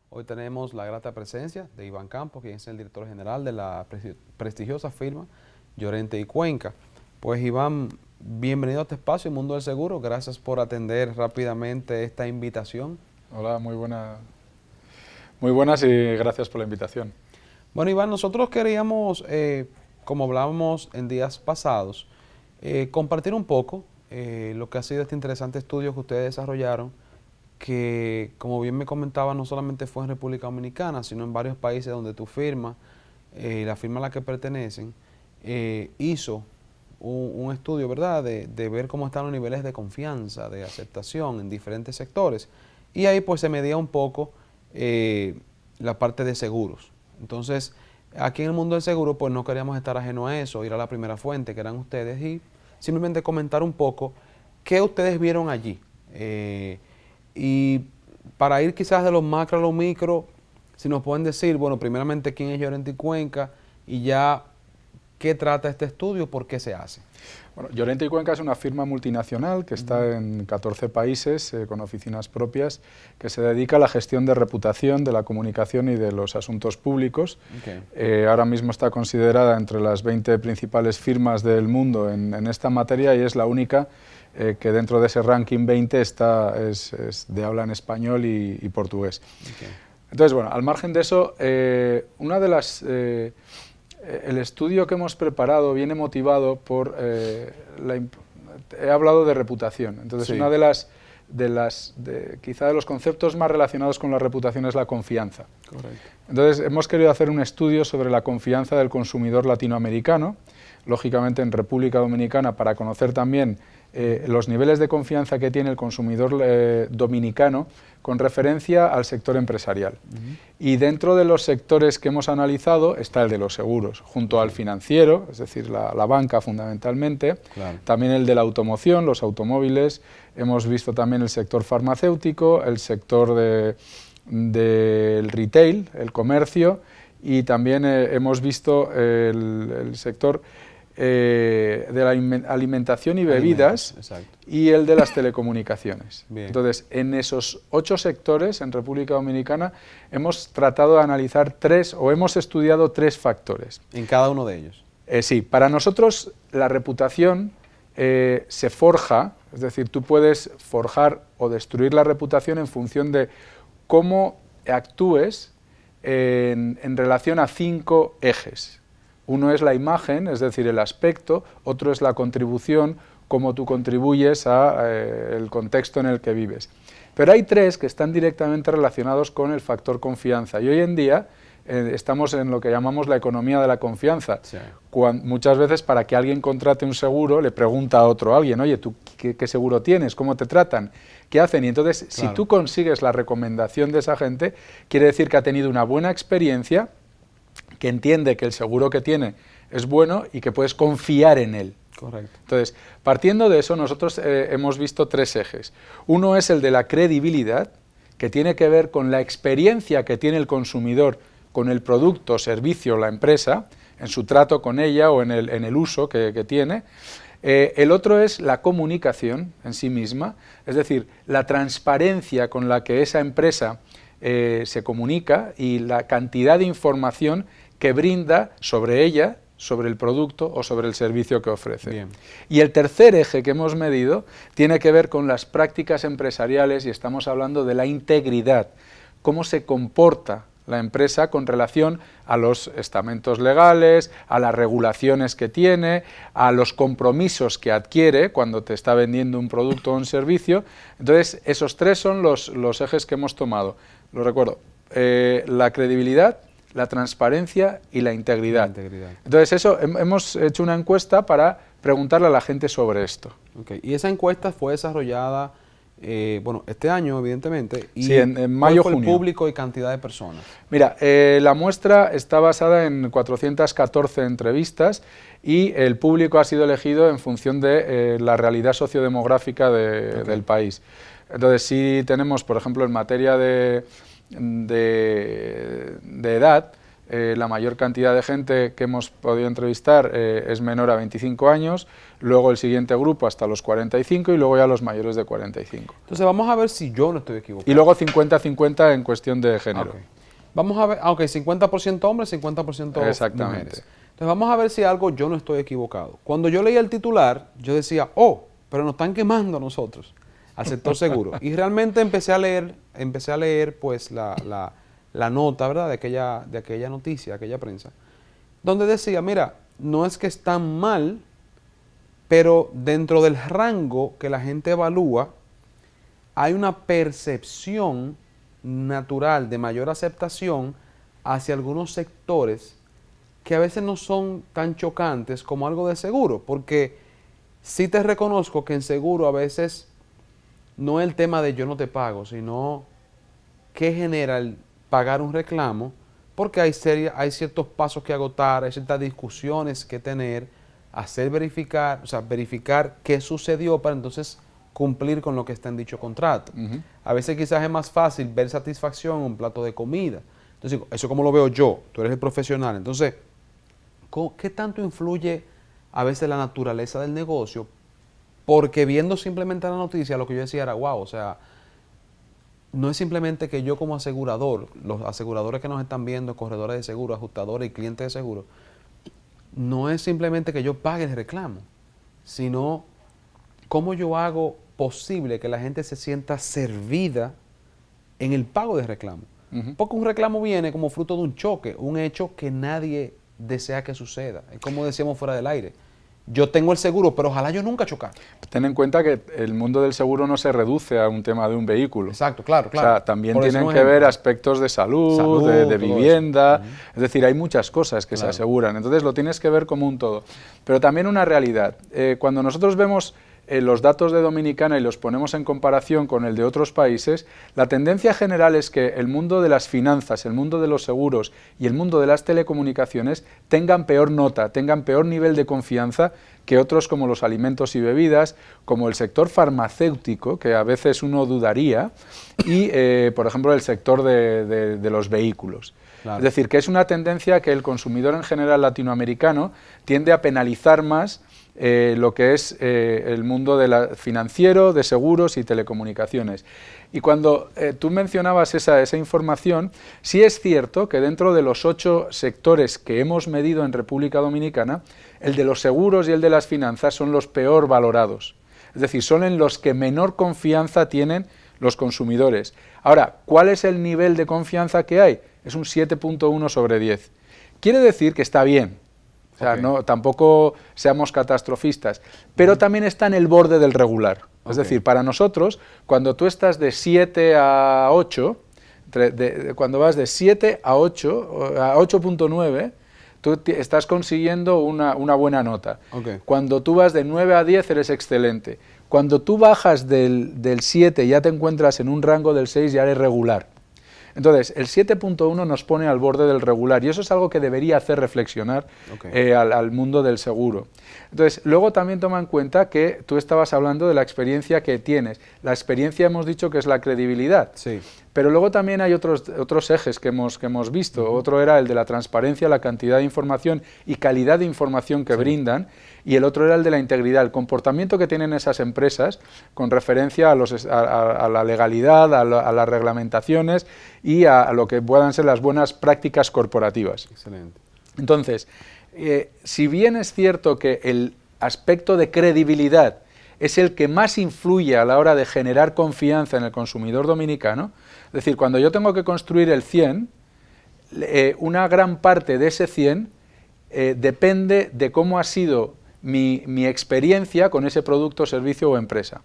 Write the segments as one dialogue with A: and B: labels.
A: Hoy tenemos la grata presencia de Iván Campos, quien es el director general de la prestigiosa firma Llorente y Cuenca. Pues Iván, bienvenido a este espacio, Mundo del Seguro. Gracias por atender rápidamente esta invitación.
B: Hola, muy buenas y gracias por la invitación.
A: Bueno, Iván, nosotros queríamos, como hablábamos en días pasados, compartir un poco lo que ha sido este interesante estudio que ustedes desarrollaron, que, como bien me comentaba, no solamente fue en República Dominicana, sino en varios países donde tu firma, la firma a la que pertenecen, hizo un estudio, ¿verdad?, de ver cómo están los niveles de confianza, de aceptación en diferentes sectores. Y ahí pues se medía un poco la parte de seguros. Entonces, aquí en el mundo del seguro, pues no queríamos estar ajeno a eso, ir a la primera fuente, que eran ustedes, y simplemente comentar un poco qué ustedes vieron allí. Y para ir quizás de los macro a los micro, si nos pueden decir, bueno, primeramente quién es Llorente y Cuenca y ya qué trata este estudio, por qué se hace.
B: Bueno, Llorente y Cuenca es una firma multinacional que está en 14 países con oficinas propias, que se dedica a la gestión de reputación, de la comunicación y de los asuntos públicos. Okay. Ahora mismo está considerada entre las 20 principales firmas del mundo en esta materia y es la única que dentro de ese ranking 20 es de habla en español y portugués. Okay. Entonces, bueno, al margen de eso, una de las... el estudio que hemos preparado viene motivado por he hablado de reputación. Entonces, sí, una quizá de los conceptos más relacionados con la reputación es la confianza. Correcto. Entonces, hemos querido hacer un estudio sobre la confianza del consumidor latinoamericano, lógicamente en República Dominicana, para conocer también los niveles de confianza que tiene el consumidor dominicano con referencia al sector empresarial. Y dentro de los sectores que hemos analizado está el de los seguros, junto al financiero, es decir, la banca fundamentalmente, claro, también el de la automoción, los automóviles, hemos visto también el sector farmacéutico, el sector del retail, el comercio, y también hemos visto el sector de la alimentación y bebidas y el de las telecomunicaciones. Bien. Entonces, en esos 8 sectores en República Dominicana hemos tratado de analizar hemos estudiado 3 factores.
A: ¿En cada uno de ellos?
B: Sí, para nosotros la reputación se forja, es decir, tú puedes forjar o destruir la reputación en función de cómo actúes en relación a 5 ejes. Uno es la imagen, es decir, el aspecto, otro es la contribución, cómo tú contribuyes al contexto en el que vives. Pero hay 3 que están directamente relacionados con el factor confianza y hoy en día estamos en lo que llamamos la economía de la confianza. Sí. Muchas veces para que alguien contrate un seguro le pregunta a alguien, oye, ¿tú qué seguro tienes? ¿Cómo te tratan? ¿Qué hacen? Y entonces, claro, si tú consigues la recomendación de esa gente, quiere decir que ha tenido una buena experiencia, que entiende que el seguro que tiene es bueno y que puedes confiar en él.
A: Correcto.
B: Entonces, partiendo de eso, nosotros hemos visto 3 ejes. Uno es el de la credibilidad, que tiene que ver con la experiencia que tiene el consumidor con el producto, servicio, la empresa, en su trato con ella o en el uso que tiene. El otro es la comunicación en sí misma, es decir, la transparencia con la que esa empresa se comunica y la cantidad de información que brinda sobre ella, sobre el producto o sobre el servicio que ofrece. Bien. Y el tercer eje que hemos medido tiene que ver con las prácticas empresariales y estamos hablando de la integridad, cómo se comporta la empresa con relación a los estamentos legales, a las regulaciones que tiene, a los compromisos que adquiere cuando te está vendiendo un producto o un servicio. Entonces, esos 3 son los ejes que hemos tomado. Lo recuerdo, la credibilidad, la transparencia y la integridad. Entonces, hemos hecho una encuesta para preguntarle a la gente sobre esto.
A: Okay. Y esa encuesta fue desarrollada, bueno, este año, evidentemente. Y
B: sí, en mayo,
A: ¿cuál fue
B: junio.
A: El público y cantidad de personas?
B: Mira, la muestra está basada en 414 entrevistas y el público ha sido elegido en función de la realidad sociodemográfica del país. Entonces, sí tenemos, por ejemplo, en materia de edad, la mayor cantidad de gente que hemos podido entrevistar es menor a 25 años, luego el siguiente grupo hasta los 45 y luego ya los mayores de 45.
A: Entonces vamos a ver si yo no estoy equivocado.
B: Y luego 50-50 en cuestión de género.
A: Okay. Vamos a ver, aunque 50% hombres, 50%
B: Exactamente.
A: mujeres. Entonces vamos a ver si algo yo no estoy equivocado. Cuando yo leía el titular, yo decía, oh, pero nos están quemando a nosotros, al sector seguro. Y realmente empecé a leer pues la nota, ¿verdad?, de aquella noticia, de aquella prensa, donde decía, mira, no es que están mal, pero dentro del rango que la gente evalúa, hay una percepción natural de mayor aceptación hacia algunos sectores que a veces no son tan chocantes como algo de seguro, porque sí te reconozco que en seguro a veces no es el tema de yo no te pago, sino qué genera el pagar un reclamo, porque hay ciertos pasos que agotar, hay ciertas discusiones que tener, verificar qué sucedió para entonces cumplir con lo que está en dicho contrato. A veces quizás es más fácil ver satisfacción en un plato de comida. Entonces, eso como lo veo yo, tú eres el profesional. Entonces, ¿qué tanto influye a veces la naturaleza del negocio? Porque viendo simplemente la noticia, lo que yo decía era, wow, o sea, no es simplemente que yo como asegurador, los aseguradores que nos están viendo, corredores de seguro, ajustadores y clientes de seguro, no es simplemente que yo pague el reclamo, sino cómo yo hago posible que la gente se sienta servida en el pago de reclamo. Porque un reclamo viene como fruto de un choque, un hecho que nadie desea que suceda. Es como decíamos fuera del aire. Yo tengo el seguro, pero ojalá yo nunca chocar.
B: Ten en cuenta que el mundo del seguro no se reduce a un tema de un vehículo.
A: Exacto, claro.
B: O sea, también tienen que ver aspectos de salud de vivienda. Es decir, hay muchas cosas que se aseguran. Entonces lo tienes que ver como un todo. Pero también una realidad. Cuando nosotros vemos los datos de Dominicana y los ponemos en comparación con el de otros países, la tendencia general es que el mundo de las finanzas, el mundo de los seguros y el mundo de las telecomunicaciones tengan peor nota, tengan peor nivel de confianza que otros como los alimentos y bebidas, como el sector farmacéutico, que a veces uno dudaría, y por ejemplo el sector de los vehículos. Claro. Es decir, que es una tendencia que el consumidor en general latinoamericano tiende a penalizar más lo que es el mundo financiero, de seguros y telecomunicaciones. Y cuando tú mencionabas esa información, sí es cierto que dentro de los 8 sectores que hemos medido en República Dominicana, el de los seguros y el de las finanzas son los peor valorados. Es decir, son en los que menor confianza tienen los consumidores. Ahora, ¿cuál es el nivel de confianza que hay? Es un 7.1 sobre 10. Quiere decir que está bien. O sea, no, tampoco seamos catastrofistas, pero también está en el borde del regular. Es decir, para nosotros, cuando tú estás de 7 a 8, cuando vas de 7 a 8, a 8.9, tú estás consiguiendo una buena nota. Cuando tú vas de 9 a 10, eres excelente. Cuando tú bajas del 7 y ya te encuentras en un rango del 6, ya eres regular. Entonces, el 7.1 nos pone al borde del regular y eso es algo que debería hacer reflexionar al mundo del seguro. Entonces, luego también toma en cuenta que tú estabas hablando de la experiencia que tienes. La experiencia hemos dicho que es la credibilidad, pero luego también hay otros ejes que hemos visto. Otro era el de la transparencia, la cantidad de información y calidad de información que brindan, y el otro era el de la integridad, el comportamiento que tienen esas empresas con referencia a la legalidad, a las reglamentaciones y a lo que puedan ser las buenas prácticas corporativas.
A: Excelente.
B: Entonces, si bien es cierto que el aspecto de credibilidad es el que más influye a la hora de generar confianza en el consumidor dominicano, es decir, cuando yo tengo que construir el 100, una gran parte de ese 100 depende de cómo ha sido mi experiencia con ese producto, servicio o empresa.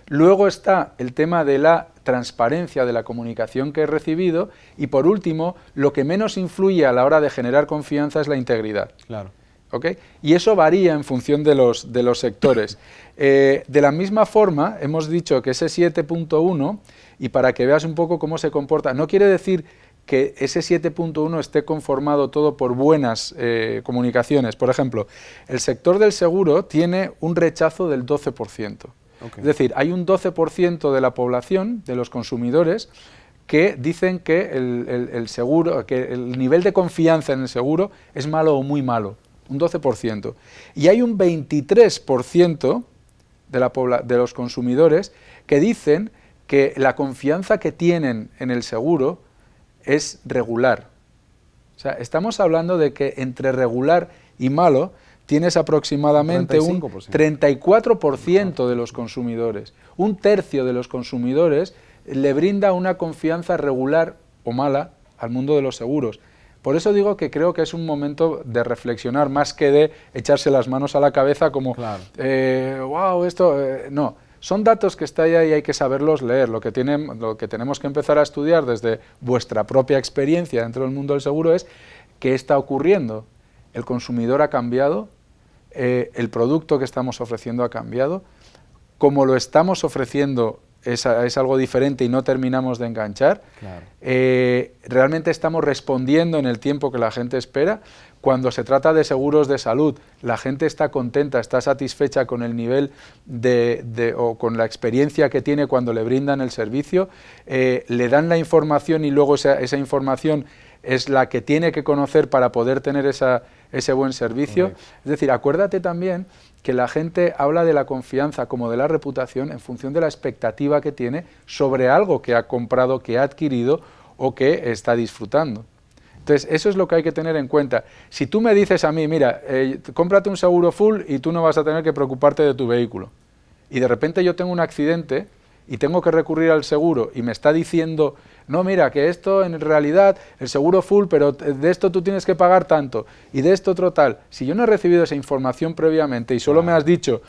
B: Luego está el tema de la transparencia de la comunicación que he recibido y, por último, lo que menos influye a la hora de generar confianza es la integridad.
A: Claro.
B: ¿Okay? Y eso varía en función de los sectores. De la misma forma, hemos dicho que ese 7.1, y para que veas un poco cómo se comporta, no quiere decir que ese 7.1 esté conformado todo por buenas comunicaciones. Por ejemplo, el sector del seguro tiene un rechazo del 12%. Es decir, hay un 12% de la población, de los consumidores, que dicen que el seguro, que el nivel de confianza en el seguro es malo o muy malo, un 12%. Y hay un 23% de los consumidores que dicen que la confianza que tienen en el seguro es regular. O sea, estamos hablando de que entre regular y malo tienes aproximadamente un 34% de los consumidores. Un tercio de los consumidores le brinda una confianza regular o mala al mundo de los seguros. Por eso digo que creo que es un momento de reflexionar más que de echarse las manos a la cabeza como,
A: claro,
B: wow, esto... no, son datos que están ahí y hay que saberlos leer. Lo que tenemos que empezar a estudiar desde vuestra propia experiencia dentro del mundo del seguro es qué está ocurriendo. El consumidor ha cambiado, el producto que estamos ofreciendo ha cambiado, como lo estamos ofreciendo es algo diferente y no terminamos de enganchar.
A: claro.
B: Realmente estamos respondiendo en el tiempo que la gente espera. Cuando se trata de seguros de salud, la gente está contenta, está satisfecha con el nivel o con la experiencia que tiene cuando le brindan el servicio, le dan la información y luego esa información es la que tiene que conocer para poder tener ese buen servicio. Correcto. Es decir, acuérdate también que la gente habla de la confianza como de la reputación en función de la expectativa que tiene sobre algo que ha comprado, que ha adquirido o que está disfrutando. Entonces, eso es lo que hay que tener en cuenta. Si tú me dices a mí, mira, cómprate un seguro full y tú no vas a tener que preocuparte de tu vehículo, y de repente yo tengo un accidente y tengo que recurrir al seguro y me está diciendo, no, mira, que esto en realidad, el seguro full, pero de esto tú tienes que pagar tanto y de esto otro tal. Si yo no he recibido esa información previamente y solo me has dicho,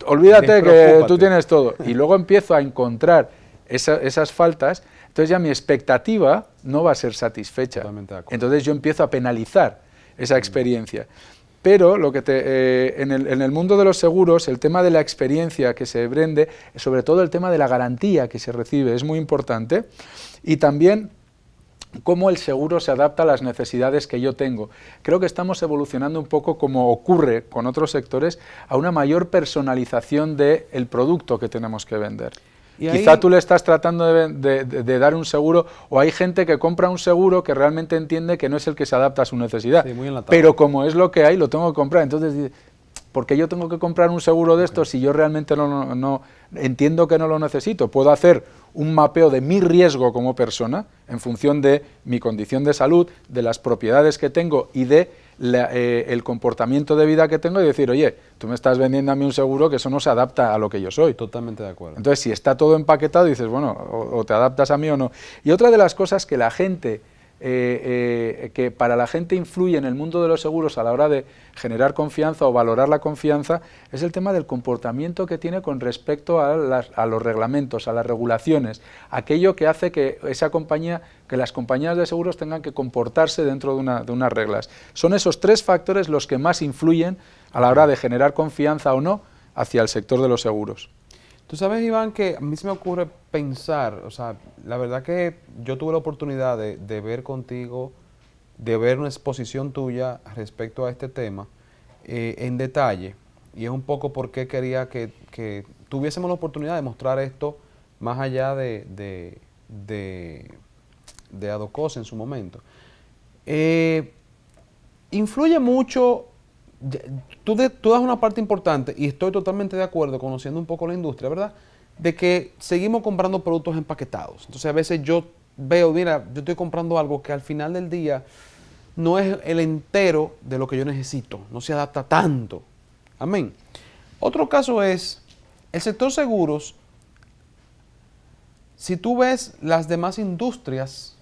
B: olvídate que tú tienes todo, y luego empiezo a encontrar esas faltas, entonces ya mi expectativa no va a ser satisfecha. Entonces yo empiezo a penalizar esa experiencia. Pero lo que en el mundo de los seguros, el tema de la experiencia que se brinde, sobre todo el tema de la garantía que se recibe, es muy importante. Y también cómo el seguro se adapta a las necesidades que yo tengo. Creo que estamos evolucionando un poco, como ocurre con otros sectores, a una mayor personalización del producto que tenemos que vender. Quizá tú le estás tratando de dar un seguro, o hay gente que compra un seguro que realmente entiende que no es el que se adapta a su necesidad, sí, pero como es lo que hay, lo tengo que comprar. Entonces, ¿por qué yo tengo que comprar un seguro de estos si yo realmente no entiendo que no lo necesito? Puedo hacer un mapeo de mi riesgo como persona en función de mi condición de salud, de las propiedades que tengo y de el comportamiento de vida que tengo, y decir, oye, tú me estás vendiendo a mí un seguro que eso no se adapta a lo que yo soy.
A: Totalmente de acuerdo.
B: Entonces, si está todo empaquetado, dices, bueno, o te adaptas a mí o no. Y otra de las cosas que la gente, que para la gente influye en el mundo de los seguros a la hora de generar confianza o valorar la confianza, es el tema del comportamiento que tiene con respecto a los reglamentos, a las regulaciones, aquello que hace que las compañías de seguros tengan que comportarse dentro de unas reglas. Son esos tres factores los que más influyen a la hora de generar confianza o no hacia el sector de los seguros.
A: Tú sabes, Iván, que a mí se me ocurre pensar, o sea, la verdad que yo tuve la oportunidad de ver contigo, de ver una exposición tuya respecto a este tema en detalle, y es un poco por qué quería que tuviésemos la oportunidad de mostrar esto más allá de Adocos en su momento. Influye mucho. Tú das una parte importante, y estoy totalmente de acuerdo, conociendo un poco la industria, ¿verdad?, de que seguimos comprando productos empaquetados. Entonces a veces yo veo, mira, yo estoy comprando algo que al final del día no es el entero de lo que yo necesito, no se adapta tanto. Amén. Otro caso es el sector seguros. Si tú ves las demás industrias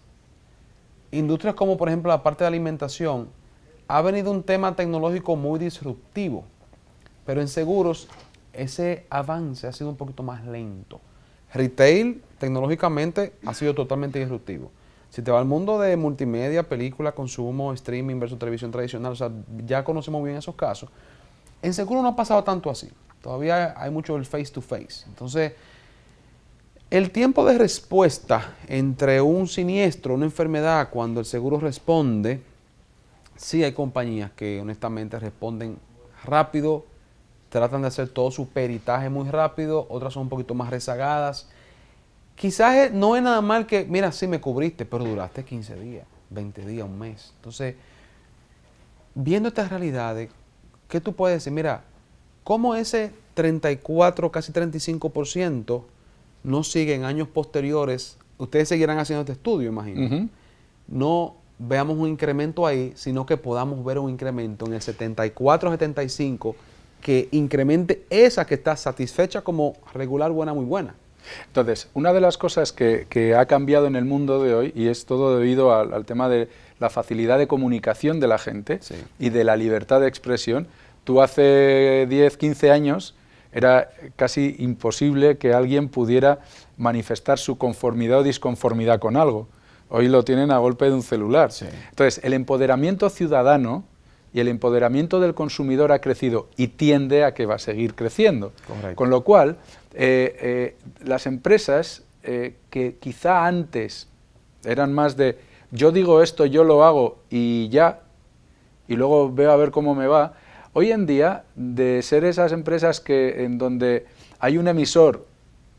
A: como por ejemplo la parte de alimentación, ha venido un tema tecnológico muy disruptivo, pero en seguros ese avance ha sido un poquito más lento. Retail, tecnológicamente, ha sido totalmente disruptivo. Si te va al mundo de multimedia, película, consumo, streaming versus televisión tradicional, o sea, ya conocemos bien esos casos. En seguro no ha pasado tanto así. Todavía hay mucho el face to face. Entonces, el tiempo de respuesta entre un siniestro, una enfermedad, cuando el seguro responde, sí hay compañías que honestamente responden rápido, tratan de hacer todo su peritaje muy rápido, otras son un poquito más rezagadas. quizás no es nada mal que, mira, sí me cubriste, pero duraste 15 días, 20 días, un mes. Entonces, viendo estas realidades, ¿qué tú puedes decir? Mira, ¿cómo ese 34, casi 35% no sigue en años posteriores? Ustedes seguirán haciendo este estudio, imagino. No veamos un incremento ahí, sino que podamos ver un incremento en el 74-75 que incremente esa que está satisfecha como regular, buena, muy buena.
B: Entonces, una de las cosas que ha cambiado en el mundo de hoy, y es todo debido al tema de la facilidad de comunicación de la gente y de la libertad de expresión. Tú hace 10, 15 años era casi imposible que alguien pudiera manifestar su conformidad o disconformidad con algo. Hoy lo tienen a golpe de un celular. Entonces, el empoderamiento ciudadano y el empoderamiento del consumidor ha crecido y tiende a que va a seguir creciendo.
A: Correcto.
B: Con lo cual, las empresas que quizá antes eran más de yo digo esto, yo lo hago y ya, y luego veo a ver cómo me va, hoy en día, de ser esas empresas en donde hay un emisor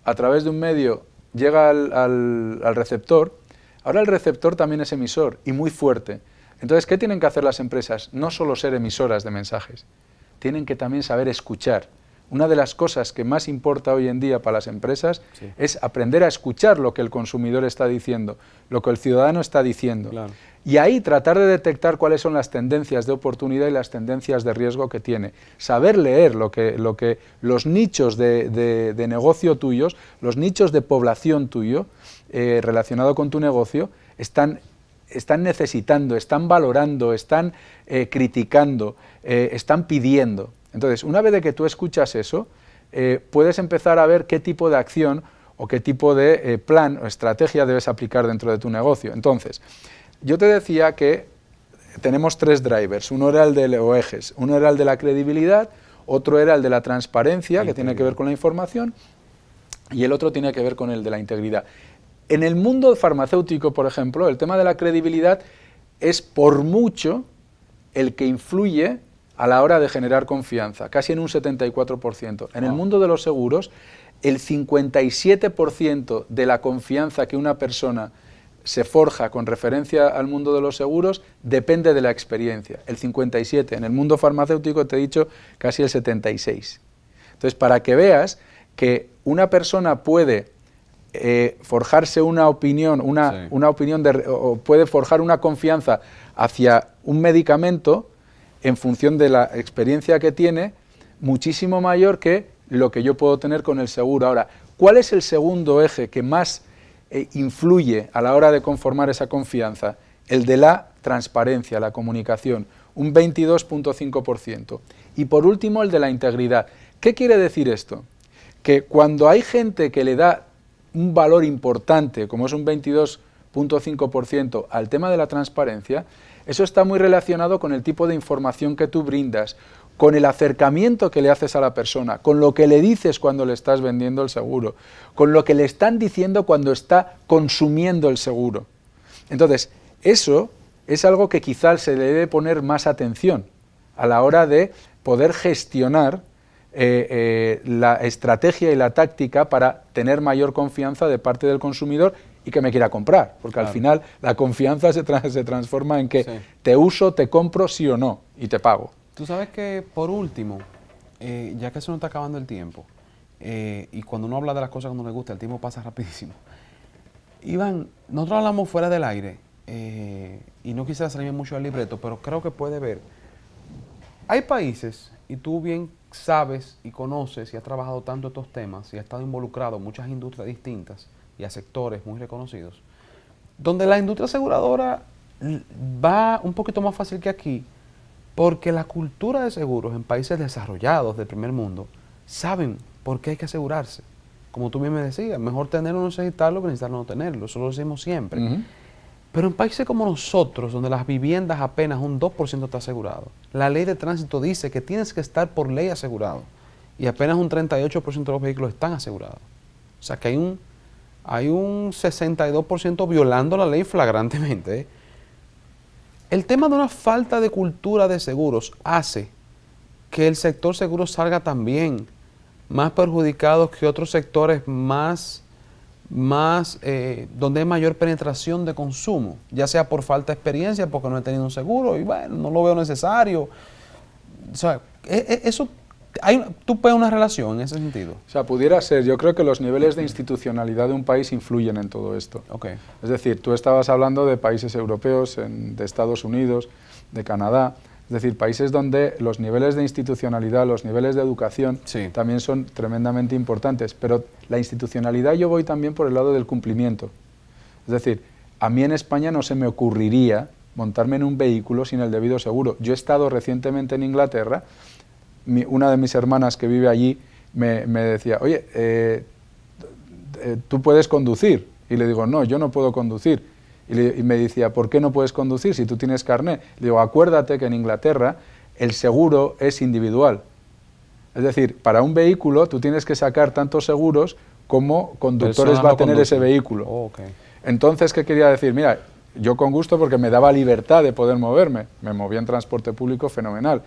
B: a través de un medio, llega al receptor, ahora el receptor también es emisor y muy fuerte. Entonces, ¿qué tienen que hacer las empresas? No solo ser emisoras de mensajes, tienen que también saber escuchar. Una de las cosas que más importa hoy en día para las empresas es aprender a escuchar lo que el consumidor está diciendo, lo que el ciudadano está diciendo. Claro. Y ahí tratar de detectar cuáles son las tendencias de oportunidad y las tendencias de riesgo que tiene. Saber leer lo que los nichos de negocio tuyos, los nichos de población tuyo relacionado con tu negocio están necesitando, están valorando, están criticando, están pidiendo. Entonces, una vez de que tú escuchas eso, puedes empezar a ver qué tipo de acción o qué tipo de plan o estrategia debes aplicar dentro de tu negocio. Entonces, yo te decía que tenemos 3 drivers, uno era el de o ejes, uno era el de la credibilidad, otro era el de la transparencia, que tiene que ver con la información, y el otro tiene que ver con el de la integridad. En el mundo farmacéutico, por ejemplo, el tema de la credibilidad es por mucho el que influye a la hora de generar confianza, casi en un 74%. En el mundo de los seguros, el 57% de la confianza que una persona se forja con referencia al mundo de los seguros depende de la experiencia. El 57%. En el mundo farmacéutico, te he dicho, casi el 76%. Entonces, para que veas que una persona puede forjarse una opinión, o puede forjar una confianza hacia un medicamento en función de la experiencia que tiene, muchísimo mayor que lo que yo puedo tener con el seguro. Ahora, ¿cuál es el segundo eje que más influye a la hora de conformar esa confianza? El de la transparencia, la comunicación, un 22.5%. Y por último, el de la integridad. ¿Qué quiere decir esto? Que cuando hay gente que le da un valor importante, como es un 22.5% al tema de la transparencia, eso está muy relacionado con el tipo de información que tú brindas, con el acercamiento que le haces a la persona, con lo que le dices cuando le estás vendiendo el seguro, con lo que le están diciendo cuando está consumiendo el seguro. Entonces, eso es algo que quizás se le debe poner más atención a la hora de poder gestionar la estrategia y la táctica para tener mayor confianza de parte del consumidor y que me quiera comprar, porque al final la confianza se transforma en que te uso, te compro, sí o no, y te pago.
A: Tú sabes que, por último, ya que se nos está acabando el tiempo, y cuando uno habla de las cosas que no le gusta, el tiempo pasa rapidísimo. Iván, nosotros hablamos fuera del aire, y no quisiera salirme mucho del libreto, pero creo que puede ver. Hay países, y tú bien sabes y conoces y has trabajado tanto estos temas y has estado involucrado en muchas industrias distintas y a sectores muy reconocidos, donde la industria aseguradora va un poquito más fácil que aquí, porque la cultura de seguros en países desarrollados del primer mundo saben por qué hay que asegurarse. Como tú bien me decías, mejor tenerlo no necesitarlo que necesitarlo no tenerlo, eso lo decimos siempre. Pero en países como nosotros, donde las viviendas apenas un 2% está asegurado, la ley de tránsito dice que tienes que estar por ley asegurado y apenas un 38% de los vehículos están asegurados. O sea que hay un 62% violando la ley flagrantemente. El tema de una falta de cultura de seguros hace que el sector seguro salga también más perjudicado que otros sectores más más, donde hay mayor penetración de consumo, ya sea por falta de experiencia, porque no he tenido un seguro y bueno, no lo veo necesario. O sea, eso, ¿tú ves una relación en ese sentido?
B: O sea, pudiera ser. Yo creo que los niveles de institucionalidad de un país influyen en todo esto.
A: Okay.
B: Es decir, tú estabas hablando de países europeos, de Estados Unidos, de Canadá. Es decir, países donde los niveles de institucionalidad, los niveles de educación
A: Sí.
B: también son tremendamente importantes. Pero la institucionalidad yo voy también por el lado del cumplimiento. Es decir, a mí en España no se me ocurriría montarme en un vehículo sin el debido seguro. Yo he estado recientemente en Inglaterra, una de mis hermanas que vive allí me decía, oye, ¿tú puedes conducir? Y le digo, no, yo no puedo conducir. Y me decía, ¿por qué no puedes conducir si tú tienes carné? Le digo, acuérdate que en Inglaterra el seguro es individual. Es decir, para un vehículo tú tienes que sacar tantos seguros como conductores va a tener ese vehículo.
A: Oh, okay.
B: Entonces, ¿qué quería decir? Mira, yo con gusto porque me daba libertad de poder moverme. Me movía en transporte público fenomenal.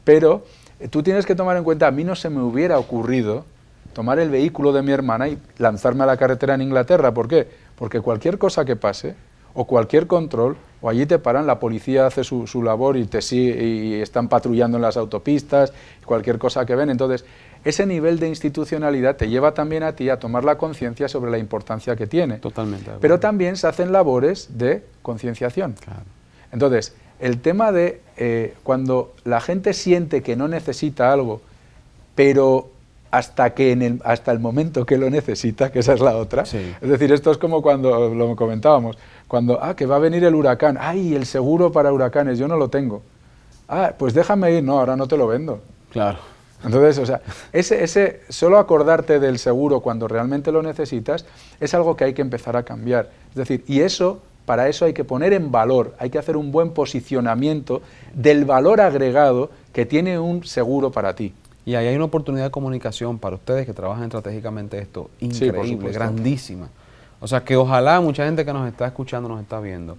B: Pero tú tienes que tomar en cuenta, a mí no se me hubiera ocurrido tomar el vehículo de mi hermana y lanzarme a la carretera en Inglaterra. ¿Por qué? Porque cualquier cosa que pase, o cualquier control, o allí te paran, la policía hace su labor y te sigue, y están patrullando en las autopistas, cualquier cosa que ven. Entonces, ese nivel de institucionalidad te lleva también a ti a tomar la conciencia sobre la importancia que tiene.
A: Totalmente.
B: Pero también se hacen labores de concienciación.
A: Claro.
B: Entonces, el tema de cuando la gente siente que no necesita algo, pero hasta el momento que lo necesita, que esa es la otra.
A: Sí.
B: Es decir, esto es como cuando lo comentábamos, cuando, que va a venir el huracán, ¡ay, el seguro para huracanes, yo no lo tengo! Pues déjame ir, no, ahora no te lo vendo.
A: Claro.
B: Entonces, o sea, solo acordarte del seguro cuando realmente lo necesitas es algo que hay que empezar a cambiar. Es decir, y para eso hay que poner en valor, hay que hacer un buen posicionamiento del valor agregado que tiene un seguro para ti.
A: Y ahí hay una oportunidad de comunicación para ustedes que trabajan estratégicamente esto, increíble,
B: sí,
A: grandísima. O sea, que ojalá mucha gente que nos está escuchando, nos está viendo,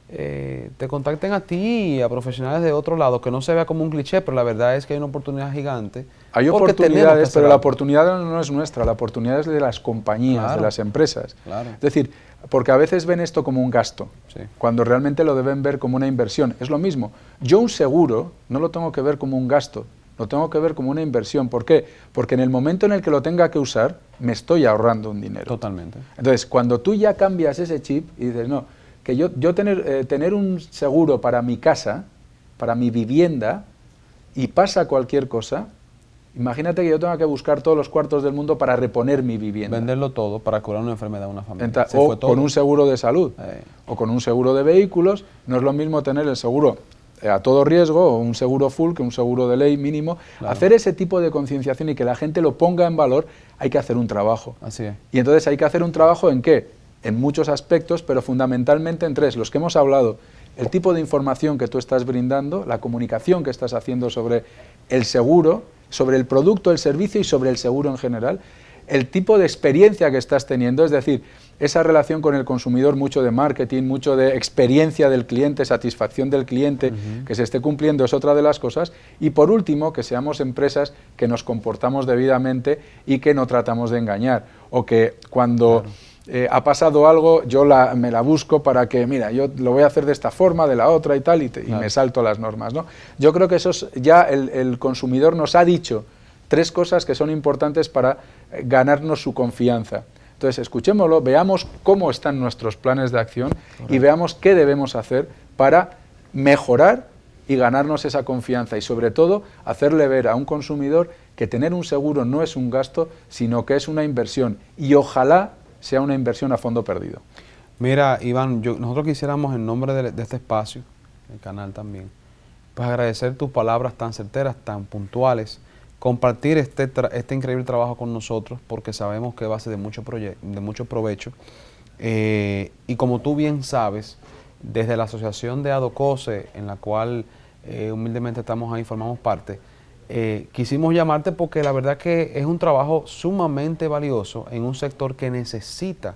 A: te contacten a ti y a profesionales de otro lado, que no se vea como un cliché, pero la verdad es que hay una oportunidad gigante.
B: Hay oportunidades, pero la oportunidad no es nuestra, la oportunidad es de las compañías,
A: claro,
B: de las empresas.
A: Claro.
B: Es decir, porque a veces ven esto como un gasto,
A: sí,
B: cuando realmente lo deben ver como una inversión. Es lo mismo, yo un seguro no lo tengo que ver como un gasto, lo tengo que ver como una inversión. ¿Por qué? Porque en el momento en el que lo tenga que usar, me estoy ahorrando un dinero.
A: Totalmente.
B: Entonces, cuando tú ya cambias ese chip y dices, no, que yo tener un seguro para mi casa, para mi vivienda, y pasa cualquier cosa, imagínate que yo tenga que buscar todos los cuartos del mundo para reponer mi vivienda.
A: Venderlo todo para curar una enfermedad de una familia.
B: O con un seguro de salud, o con un seguro de vehículos. No es lo mismo tener el seguro a todo riesgo, o un seguro full, que un seguro de ley mínimo. Claro. Hacer ese tipo de concienciación y que la gente lo ponga en valor, hay que hacer un trabajo.
A: Así es.
B: Y entonces hay que hacer un trabajo ¿en qué? En muchos aspectos, pero fundamentalmente en tres, los que hemos hablado. El tipo de información que tú estás brindando, la comunicación que estás haciendo sobre el seguro, sobre el producto, el servicio y sobre el seguro en general, el tipo de experiencia que estás teniendo, es decir, esa relación con el consumidor, mucho de marketing, mucho de experiencia del cliente, satisfacción del cliente, que se esté cumpliendo es otra de las cosas. Y por último, que seamos empresas que nos comportamos debidamente y que no tratamos de engañar, o que cuando ha pasado algo, yo me la busco para que, mira, yo lo voy a hacer de esta forma, de la otra y tal, y me salto las normas, ¿no? Yo creo que eso ya el consumidor nos ha dicho tres cosas que son importantes para ganarnos su confianza. Entonces, escuchémoslo, veamos cómo están nuestros planes de acción. Correcto. Y veamos qué debemos hacer para mejorar y ganarnos esa confianza y, sobre todo, hacerle ver a un consumidor que tener un seguro no es un gasto, sino que es una inversión, y ojalá sea una inversión a fondo perdido.
A: Mira, Iván, nosotros quisiéramos en nombre de este espacio, el canal también, pues agradecer tus palabras tan certeras, tan puntuales, compartir este increíble trabajo con nosotros, porque sabemos que va a ser de mucho provecho. Y como tú bien sabes, desde la asociación de ADOCOSE, en la cual humildemente estamos ahí, formamos parte, quisimos llamarte porque la verdad que es un trabajo sumamente valioso en un sector que necesita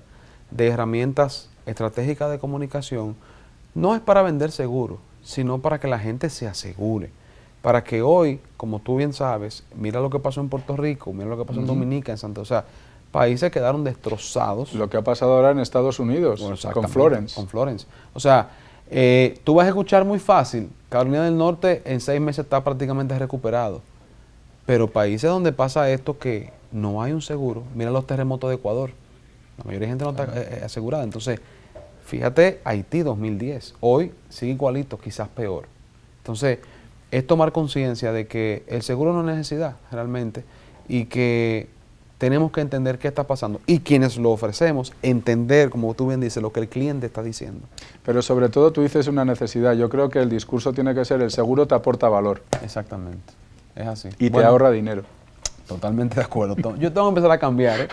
A: de herramientas estratégicas de comunicación. No es para vender seguros, sino para que la gente se asegure. Para que hoy, como tú bien sabes, mira lo que pasó en Puerto Rico, mira lo que pasó en Dominica, en Santa, o sea, países quedaron destrozados.
B: Lo que ha pasado ahora en Estados Unidos,
A: Bueno,
B: con Florence.
A: Con Florence. O sea, tú vas a escuchar muy fácil, Carolina del Norte en 6 meses está prácticamente recuperado. Pero países donde pasa esto que no hay un seguro, mira los terremotos de Ecuador, la mayoría de gente no está asegurada. Entonces, fíjate, Haití 2010, hoy sigue igualito, quizás peor. Entonces, es tomar conciencia de que el seguro no es necesidad realmente y que tenemos que entender qué está pasando y quienes lo ofrecemos, entender, como tú bien dices, lo que el cliente está diciendo.
B: Pero sobre todo tú dices una necesidad. Yo creo que el discurso tiene que ser: el seguro te aporta valor.
A: Exactamente, es así.
B: Y te ahorra dinero.
A: Totalmente de acuerdo. Yo tengo que empezar a cambiar, ¿eh?